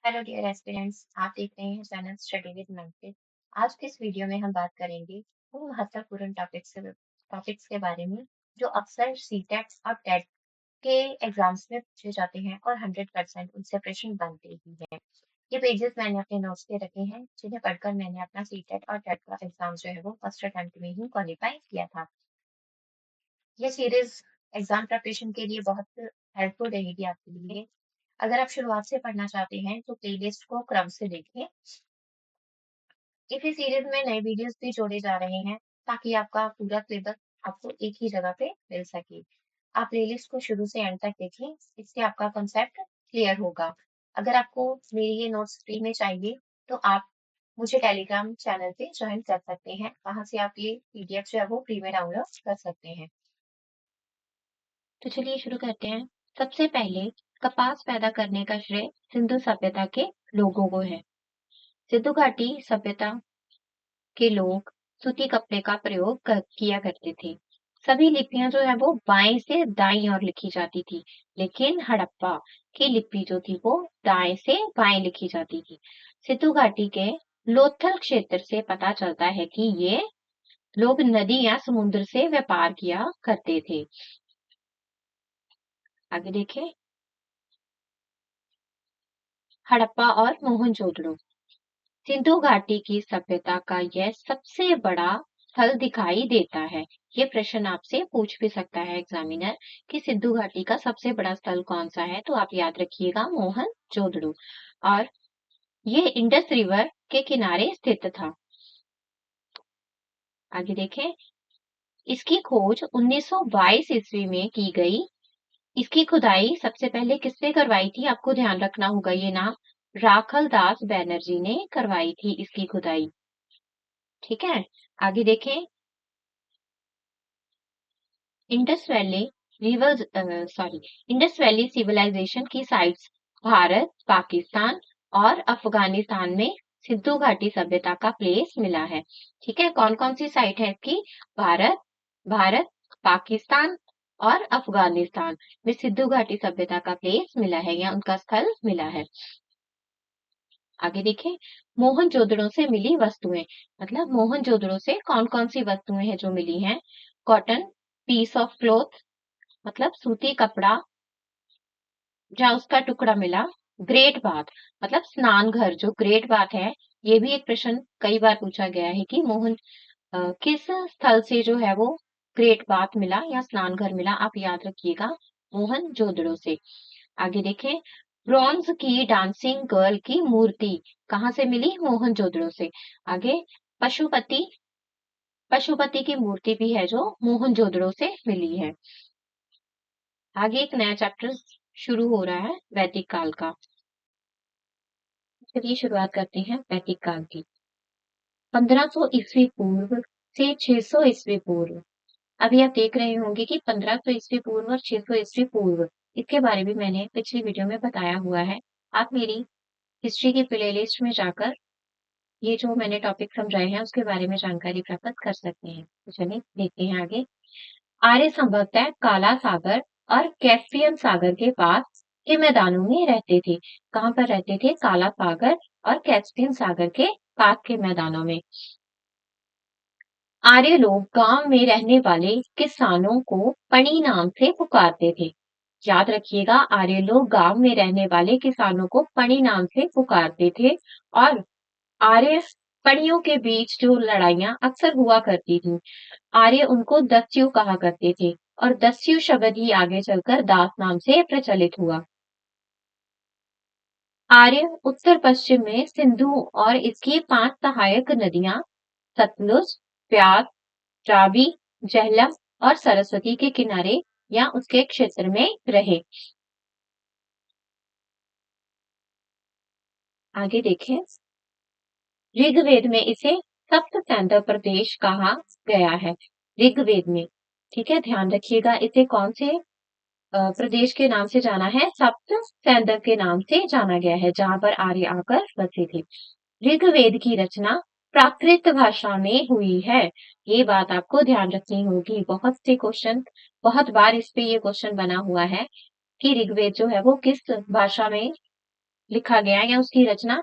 Hello dear aspirants, आप देख रहे हैं चैनल स्टडी विद मनप्रीत। आज के इस वीडियो में हम बात करेंगे उन महत्वपूर्ण टॉपिक्स के बारे में जो अक्सर सीटेट और टेट के एग्जाम्स में पूछे जाते हैं और 100% उनसे प्रश्न बनते ही हैं। ये पेजेस मैंने अपने नोट्स पे रखे हैं जिन्हें पढ़कर मैंने अपना सीटेट और टेट का एग्जाम जो है वो फर्स्ट अटेम्प्ट में ही क्वालिफाई किया था। ये सीरीज एग्जाम प्रिपरेशन के लिए बहुत हेल्पफुल रहेगी आपके लिए। अगर आप शुरुआत से पढ़ना चाहते हैं तो प्लेलिस्ट को क्रम से देखें। इसी सीरीज में नए वीडियोस भी जोड़े जा रहे हैं ताकि आपका पूरा सिलेबस आपको एक ही जगह पे मिल सके। आप प्लेलिस्ट को शुरू से एंड तक देखें, इससे आपका कंसेप्ट क्लियर होगा। अगर आपको मेरी ये नोट्स फ्री में चाहिए तो आप मुझे टेलीग्राम चैनल पे ज्वाइन कर सकते हैं। वहां से आप ये पीडीएफ जो है वो फ्री में डाउनलोड कर सकते हैं। तो चलिए शुरू करते हैं। सबसे पहले कपास पैदा करने का श्रेय सिंधु सभ्यता के लोगों को है। सिंधु घाटी सभ्यता के लोग सूती कपड़े का प्रयोग किया करते थे। सभी लिपियां जो है वो बाएं से दाईं ओर लिखी जाती थी, लेकिन हड़प्पा की लिपि जो थी वो दाएं से बाएं लिखी जाती थी। सिंधु घाटी के लोथल क्षेत्र से पता चलता है कि ये लोग नदी या समुद्र से व्यापार किया करते थे। आगे देखें। हड़प्पा और मोहनजोदड़ो। सिंधु घाटी की सभ्यता का यह सबसे बड़ा स्थल दिखाई देता है। ये प्रश्न आपसे पूछ भी सकता है एग्जामिनर कि सिंधु घाटी का सबसे बड़ा स्थल कौन सा है, तो आप याद रखिएगा मोहनजोदड़ो। और ये इंडस रिवर के किनारे स्थित था। आगे देखें। इसकी खोज 1922 ईस्वी में की गई। इसकी खुदाई सबसे पहले किसने करवाई थी, आपको ध्यान रखना होगा ये नाम। राखल दास बैनर्जी ने करवाई थी इसकी खुदाई। ठीक है, आगे देखें। Indus valley Indus valley civilization की साइट्स भारत, पाकिस्तान और अफगानिस्तान में सिंधु घाटी सभ्यता का प्लेस मिला है। ठीक है, कौन कौन सी साइट है इसकी? भारत, भारत, पाकिस्तान और अफगानिस्तान में सिंधु घाटी सभ्यता का प्लेस मिला है या उनका स्थल मिला है। आगे देखें। मोहनजोदड़ो से मिली वस्तुएं, मतलब मोहनजोदड़ो से कौन कौन सी वस्तुएं हैं जो मिली हैं? कॉटन, पीस ऑफ क्लॉथ, मतलब सूती कपड़ा, जहाँ उसका टुकड़ा मिला। ग्रेट बाथ, मतलब स्नान घर, जो ग्रेट बाथ है, ये भी एक प्रश्न कई बार पूछा गया है कि किस स्थल से जो है वो ग्रेट बाथ मिला या स्नान घर मिला, आप याद रखिएगा मोहनजोदड़ो से। आगे देखें। ब्रॉन्ज की डांसिंग गर्ल की मूर्ति कहाँ से मिली? मोहनजोदड़ो से। आगे। पशुपति पशुपति की मूर्ति भी है जो मोहनजोदड़ो से मिली है। आगे एक नया चैप्टर शुरू हो रहा है वैदिक काल का। चलिए शुरुआत करते हैं वैदिक काल की। 1500 ईस्वी पूर्व से 600 ईस्वी पूर्व। अभी आप देख रहे होंगे कि 1500 ईस्वी पूर्व और 600 ईस्वी पूर्व, इसके बारे में मैंने पिछली वीडियो में बताया हुआ है। आप मेरी हिस्ट्री की प्लेलिस्ट में जाकर ये जो मैंने टॉपिक समझाए हैं उसके बारे में जानकारी प्राप्त कर सकते हैं। तो चलिए देखते हैं आगे। आर्य संभवतः काला सागर और कैस्पियन सागर के पास के मैदानों में रहते थे। कहाँ पर रहते थे? काला सागर और कैस्पियन सागर के पास के मैदानों में। आर्य लोग गांव में रहने वाले किसानों को पणी नाम से पुकारते थे। याद रखिएगा, आर्य लोग गांव में रहने वाले किसानों को पणी नाम से पुकारते थे। और आर्य पणियों के बीच जो लड़ाइयां अक्सर हुआ करती थी, आर्य उनको दस्यु कहा करते थे और दस्यु शब्द ही आगे चलकर दास नाम से प्रचलित हुआ। आर्य उत्तर पश्चिम में सिंधु और इसकी 5 सहायक नदियां सतलुज, प्यास, रावी, झेलम और सरस्वती के किनारे या उसके क्षेत्र में रहे। आगे देखें। ऋग्वेद में इसे सप्त सैंधव प्रदेश कहा गया है। ऋग्वेद में, ठीक है, ध्यान रखिएगा, इसे कौन से प्रदेश के नाम से जाना है? सप्त सैंधव के नाम से जाना गया है, जहां पर आर्य आकर बसे थे। ऋग्वेद की रचना प्राकृत भाषा में हुई है। ये बात आपको ध्यान रखनी होगी। बहुत से क्वेश्चन, बहुत बार इस पे ये क्वेश्चन बना हुआ है कि ऋग्वेद जो है वो किस भाषा में लिखा गया है या उसकी रचना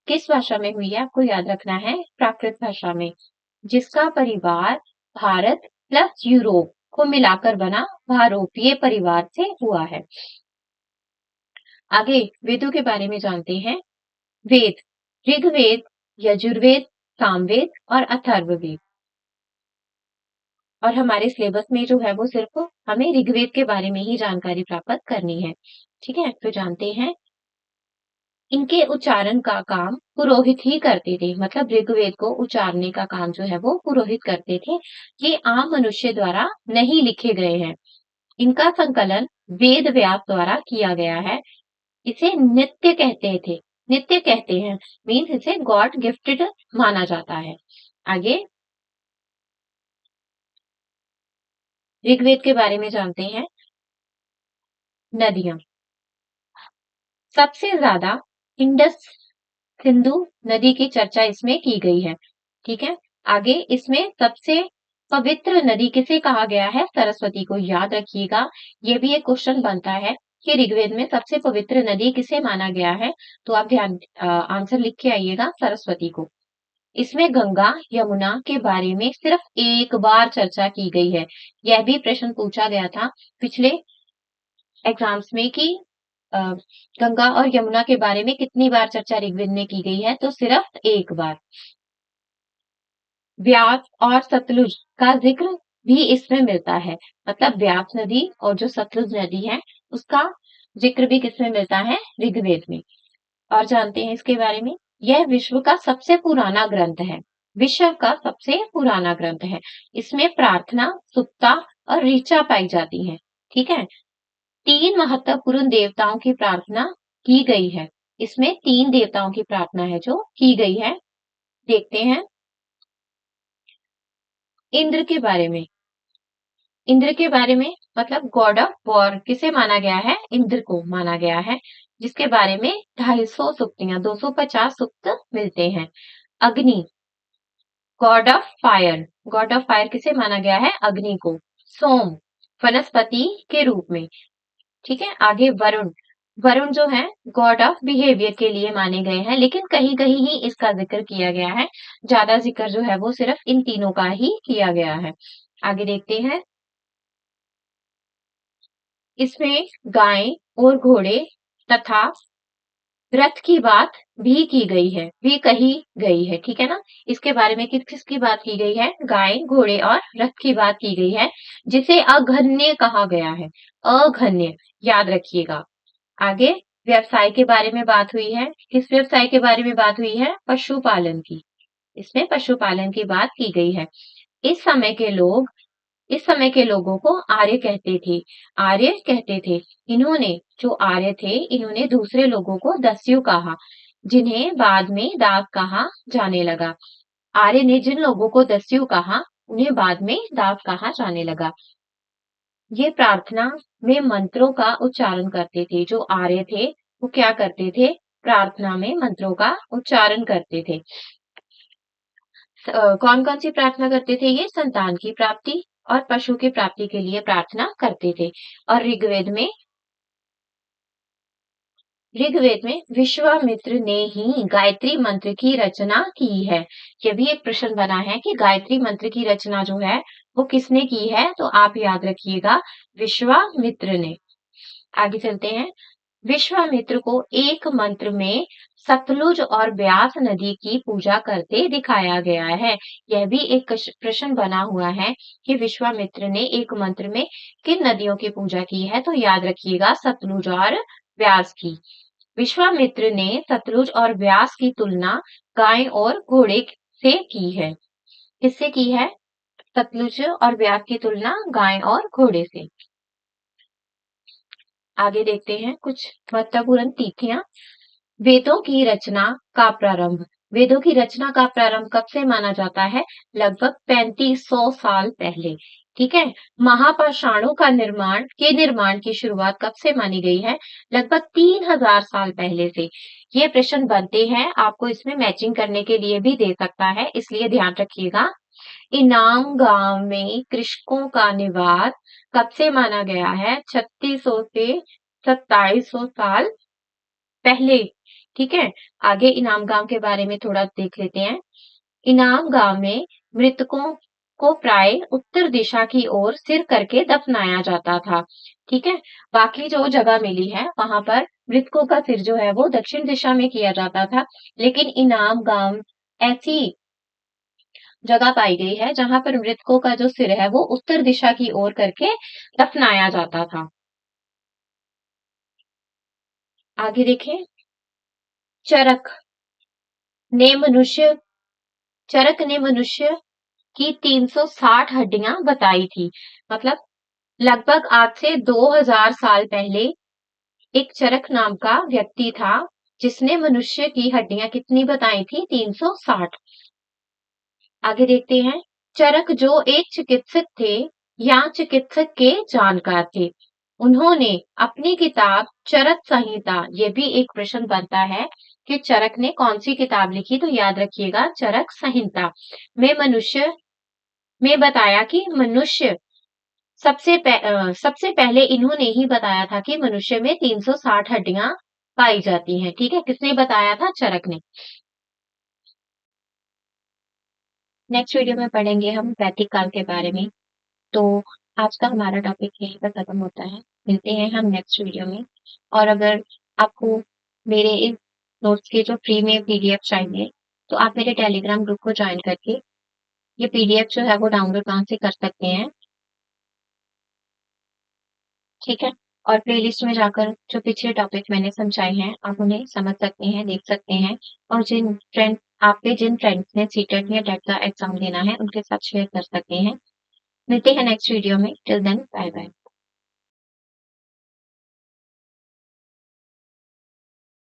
किस भाषा में हुई है, आपको याद रखना है प्राकृत भाषा में, जिसका परिवार भारत प्लस यूरोप को मिलाकर बना भारोपीय परिवार से हुआ है। आगे वेदों के बारे में जानते हैं। वेद, ऋग्वेद, यजुर्वेद, सामवेद और अथर्ववेद। और हमारे सिलेबस में जो है वो सिर्फ हमें ऋग्वेद के बारे में ही जानकारी प्राप्त करनी है। ठीक है, तो जानते हैं। इनके उच्चारण का काम पुरोहित ही करते थे, मतलब ऋग्वेद को उच्चारने का काम जो है वो पुरोहित करते थे। ये आम मनुष्य द्वारा नहीं लिखे गए हैं। इनका संकलन वेद व्यास द्वारा किया गया है। इसे नित्य कहते थे, नित्य कहते हैं, मीन्स इसे गॉड गिफ्टेड माना जाता है। आगे ऋग्वेद के बारे में जानते हैं। नदियां, सबसे ज्यादा इंडस सिंधु नदी की चर्चा इसमें की गई है। ठीक है, आगे इसमें सबसे पवित्र नदी किसे कहा गया है, सरस्वती को। याद रखिएगा, ये भी एक क्वेश्चन बनता है कि ऋग्वेद में सबसे पवित्र नदी किसे माना गया है, तो आप ध्यान आंसर लिख के आइएगा, सरस्वती को। इसमें गंगा यमुना के बारे में सिर्फ एक बार चर्चा की गई है। यह भी प्रश्न पूछा गया था पिछले एग्जाम्स में कि अ, गंगा और यमुना के बारे में कितनी बार चर्चा ऋग्वेद में की गई है, तो सिर्फ एक बार। व्यास और सतलुज का जिक्र भी इसमें मिलता है, मतलब व्यास नदी और जो सतलुज नदी है उसका जिक्र भी किसमें मिलता है, ऋग्वेद में। और जानते हैं इसके बारे में। यह विश्व का सबसे पुराना ग्रंथ है, विश्व का सबसे पुराना ग्रंथ है। इसमें प्रार्थना, सुक्ता और ऋचा पाई जाती है। ठीक है, तीन महत्वपूर्ण देवताओं की प्रार्थना की गई है। इसमें तीन देवताओं की प्रार्थना है जो की गई है। देखते हैं इंद्र के बारे में। इंद्र के बारे में, मतलब गॉड ऑफ वॉर किसे माना गया है, इंद्र को माना गया है, जिसके बारे में 250 सूक्तियां, 250 सूक्त मिलते हैं। अग्नि, God of fire, God of fire किसे माना गया है, अग्नि को। सोम, वनस्पति के रूप में। ठीक है, आगे वरुण, वरुण जो है गॉड ऑफ बिहेवियर के लिए माने गए हैं, लेकिन कहीं कहीं ही इसका जिक्र किया गया है। ज्यादा जिक्र जो है वो सिर्फ इन तीनों का ही किया गया है। आगे देखते हैं। इसमें गाय और घोड़े तथा रथ की बात भी की गई है, भी कही गई है। ठीक है ना, इसके बारे में किस किस की बात की गई है, गाय, घोड़े और रथ की बात की गई है, जिसे अघन्य कहा गया है। अघन्य, याद रखिएगा। आगे व्यवसाय के बारे में बात हुई है। किस व्यवसाय के बारे में बात हुई है, पशुपालन की। इसमें पशुपालन की बात की गई है। इस समय के लोग, इस समय के लोगों को आर्य कहते थे, आर्य कहते थे। इन्होंने, जो आर्य थे, इन्होंने दूसरे लोगों को दस्यु कहा, जिन्हें बाद में दास कहा जाने लगा। आर्य ने जिन लोगों को दस्यु कहा, उन्हें बाद में दास कहा जाने लगा। ये प्रार्थना में मंत्रों का उच्चारण करते थे। जो आर्य थे वो क्या करते थे, प्रार्थना में मंत्रों का उच्चारण करते थे। कौन कौन सी प्रार्थना करते थे ये, संतान की प्राप्ति और पशु की प्राप्ति के लिए प्रार्थना करते थे। और ऋग्वेद में विश्वामित्र ने ही गायत्री मंत्र की रचना की है। ये भी एक प्रश्न बना है कि गायत्री मंत्र की रचना जो है वो किसने की है, तो आप याद रखिएगा, विश्वामित्र ने। आगे चलते हैं। विश्वामित्र को एक मंत्र में सतलुज और ब्यास नदी की पूजा करते दिखाया गया है। यह भी एक प्रश्न बना हुआ है कि विश्वामित्र ने एक मंत्र में किन नदियों की पूजा की है, तो याद रखिएगा, सतलुज और ब्यास की। विश्वामित्र ने सतलुज और ब्यास की तुलना गाय और घोड़े से की है। किससे की है, सतलुज और ब्यास की तुलना गाय और घोड़े से। आगे देखते हैं कुछ महत्वपूर्ण तिथियां। वेदों की रचना का प्रारंभ, वेदों की रचना का प्रारंभ कब से माना जाता है, लगभग 3500 साल पहले। ठीक है, महापाषाणों का निर्माण की शुरुआत कब से मानी गई है, लगभग 3000 साल पहले से। ये प्रश्न बनते हैं, आपको इसमें मैचिंग करने के लिए भी दे सकता है, इसलिए ध्यान रखिएगा। इनाम गांव में कृषकों का निवास कब से माना गया है, 3600 से 2700 साल पहले। ठीक है। आगे इनाम गांव के बारे में थोड़ा देख लेते हैं। इनाम गांव में मृतकों को प्राय उत्तर दिशा की ओर सिर करके दफनाया जाता था। ठीक है। बाकी जो जगह मिली है वहां पर मृतकों का सिर जो है वो दक्षिण दिशा में किया जाता था, लेकिन इनाम गांव ऐसी जगह पाई गई है जहां पर मृतकों का जो सिर है वो उत्तर दिशा की ओर करके दफनाया जाता था। आगे देखें। चरक ने मनुष्य चरक ने मनुष्य की 360 हड्डियां बताई थी। मतलब लगभग आज से 2000 साल पहले एक चरक नाम का व्यक्ति था जिसने मनुष्य की हड्डियां कितनी बताई थी? 360। आगे देखते हैं। चरक जो एक चिकित्सक थे या चिकित्सक के जानकार थे, उन्होंने अपनी किताब चरक संहिता, ये भी एक प्रश्न बनता है कि चरक ने कौन सी किताब लिखी, तो याद रखिएगा चरक संहिता में मनुष्य में बताया कि सबसे पहले इन्होंने ही बताया था कि मनुष्य में 360 हड्डियां पाई जाती हैं। ठीक है, किसने बताया था? चरक ने। नेक्स्ट वीडियो में पढ़ेंगे हम वैदिक काल के बारे में। तो आज का हमारा टॉपिक यहीं पर खत्म होता है। मिलते हैं हम नेक्स्ट वीडियो में। और अगर आपको मेरे इस नोट्स के जो फ्री में पीडीएफ चाहिए, तो आप मेरे टेलीग्राम ग्रुप को ज्वाइन करके ये पीडीएफ जो है वो डाउनलोड कहाँ से कर सकते हैं। ठीक है। और प्लेलिस्ट में जाकर जो पिछले टॉपिक मैंने समझाए हैं आप उन्हें समझ सकते हैं, देख सकते हैं। और जिन फ्रेंड्स ने सीटेट या टेट का एग्जाम देना है उनके साथ शेयर कर सकते हैं। मिलते हैं नेक्स्ट वीडियो में। Till then bye bye.